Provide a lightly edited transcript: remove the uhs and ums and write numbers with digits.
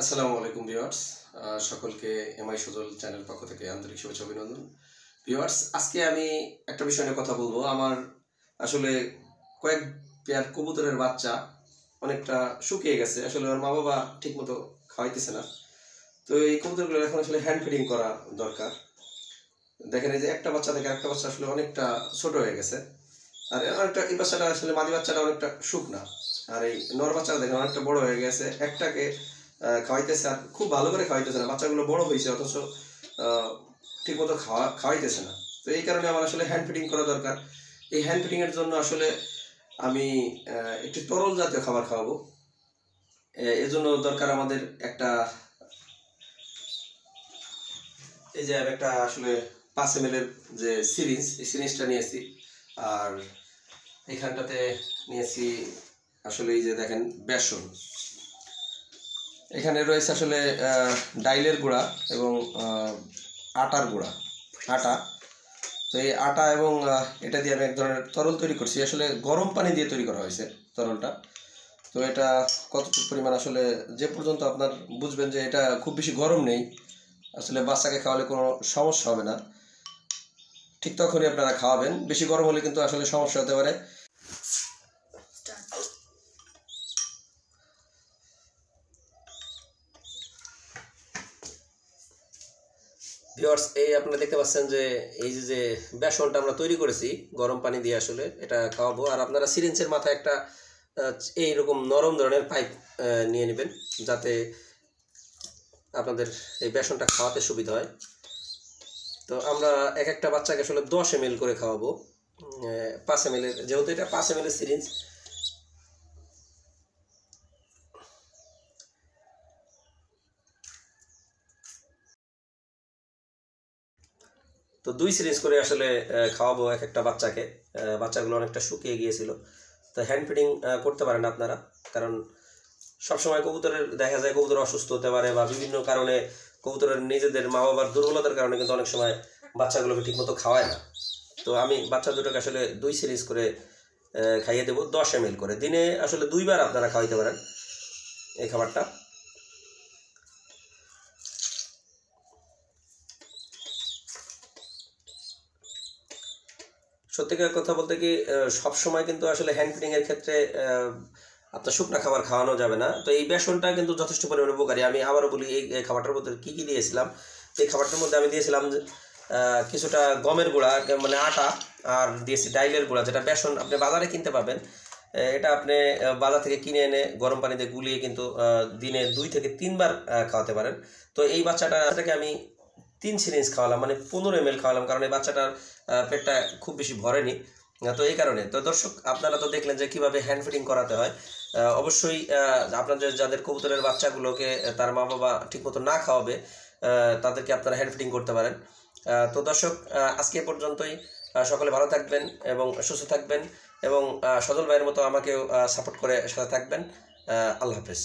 আসসালামু আলাইকুম ভিউয়ার্স, সকলকে এমআই সজল চ্যানেল পক্ষ থেকে আন্তরিক শুভেচ্ছা অভিনন্দন। ভিউয়ার্স, আজকে আমি একটা বিষয় নিয়ে কথা বলবো। আমার আসলে কয়েক পেয়ার কবুতরের বাচ্চা অনেকটা শুকিয়ে গেছে। আসলে ওর মা বাবা ঠিক মতো খাওয়াইতেছে না। তো এই কবুতরগুলো এখন আসলে হ্যান্ড ফিডিং করা দরকার। দেখেন এই যে একটা বাচ্চা থেকে একটা বাচ্চা আসলে অনেকটা ছোট হয়ে গেছে। আর অনেকটা এই বাচ্চাটা আসলে মাদি বাচ্চাটা অনেকটা শুকনা, আর এই নর বাচ্চাটা দেখেন অনেকটা বড় হয়ে গেছে। একটাকে খাওয়াইতেছে, আর খুব ভালো করে খাওয়াইতেছে না। বাচ্চাগুলো বড় হয়েছে অথচ ঠিক মতো খাওয়াইতেছে না। তো এই কারণে আমার আসলে হ্যান্ড ফিডিং করা দরকার। এই হ্যান্ড ফিডিং এর জন্য আসলে আমি একটি তরল জাতীয় খাবার খাওয়াবো। এর জন্য দরকার আমাদের একটা, এই যে একটা আসলে 5 ml এর যে সিরিঞ্জ, এই সিরিঞ্জটা নিয়েছি। আর এখানটাতে নিয়েছি আসলে এই যে দেখেন বেসন। এখানে রয়েছে আসলে ডাইলের গুঁড়া এবং আটার গুঁড়া, আটা। তো এই আটা এবং এটা দিয়ে আমি এক ধরনের তরল তৈরি করছি। আসলে গরম পানি দিয়ে তৈরি করা হয়েছে তরলটা। তো এটা কতটুকু পরিমাণ আসলে যে পর্যন্ত আপনার বুঝবেন যে এটা খুব বেশি গরম নেই, আসলে বাচ্চাকে খাওয়ালে কোনো সমস্যা হবে না, ঠিক তখনই আপনারা খাওয়াবেন। বেশি গরম হলে কিন্তু আসলে সমস্যা হতে পারে। ভিউয়ার্স, এই আপনারা দেখতে পাচ্ছেন যে এই যে বেসনটা আমরা তৈরি করেছি গরম পানি দিয়ে, আসলে এটা খাওয়াবো। আর আপনারা সিরিঞ্জের মাথায় একটা এইরকম নরম ধরনের পাইপ নিয়ে নেবেন, যাতে আপনাদের এই বেসনটা খাওয়াতে সুবিধা হয়। তো আমরা এক একটা বাচ্চাকে আসলে 10 ml করে খাওয়াবো। 5 ml এর, যেহেতু এটা 5 ml এর সিরিঞ্জ, তো 2 সিরিঞ্জ করে আসলে খাওয়াবো এক একটা বাচ্চাকে। বাচ্চাগুলো অনেকটা শুকিয়ে গিয়েছিল। তো হ্যান্ড ফিডিং করতে পারেন আপনারা, কারণ সবসময় কবুতরের দেখা যায় কবুতর অসুস্থ হতে পারে, বা বিভিন্ন কারণে কবুতরের নিজেদের মা বাবার দুর্বলতার কারণে কিন্তু অনেক সময় বাচ্চাগুলোকে ঠিকমতো খাওয়ায় না। তো আমি বাচ্চা দুটোকে আসলে 2 সিরিজ করে খাইয়ে দেবো 10 ml করে। দিনে আসলে 2 বার আপনারা খাওয়াইতে পারেন এই খাবারটা। সত্যিকার কথা বলতে কি, সবসময় কিন্তু আসলে হ্যান্ড ফিডিং এর ক্ষেত্রে আপনার শুকনা খাবার খাওয়ানো যাবে না। তো এই বেসনটা কিন্তু যথেষ্ট পরিমাণে উপকারী। আমি আবারও বলি, এই খাবারটার মধ্যে কী কী দিয়েছিলাম। এই খাবারটার মধ্যে আমি দিয়েছিলাম কিছুটা গমের গুঁড়া, মানে আটা, আর দিয়েছি ডাইলের গুঁড়া, যেটা বেসন আপনি বাজারে কিনতে পাবেন। এটা আপনি বাজার থেকে কিনে এনে গরম পানিতে গুলিয়ে কিন্তু দিনে 2 থেকে 3 বার খাওয়াতে পারেন। তো এই বাচ্চাটাকে আমি 3 সিরিঞ্জ খাওয়ালাম, মানে 15 ml খাওয়ালাম, কারণ এই বাচ্চাটার পেটটা খুব বেশি ভরেনি। তো এই কারণে। তো দর্শক, আপনারা তো দেখলেন যে কীভাবে হ্যান্ড ফিডিং করাতে হয়। অবশ্যই আপনাদের যাদের কবুতরের বাচ্চাগুলোকে তার মা বাবা ঠিকমতো না খাওয়াবে, তাদেরকে আপনারা হ্যান্ড ফিডিং করতে পারেন। তো দর্শক, আজকে এ পর্যন্তই। সকলে ভালো থাকবেন এবং সুস্থ থাকবেন, এবং সজল ভাইয়ের মতো আমাকেও সাপোর্ট করে সাথে থাকবেন। আল্লাহ হাফেজ।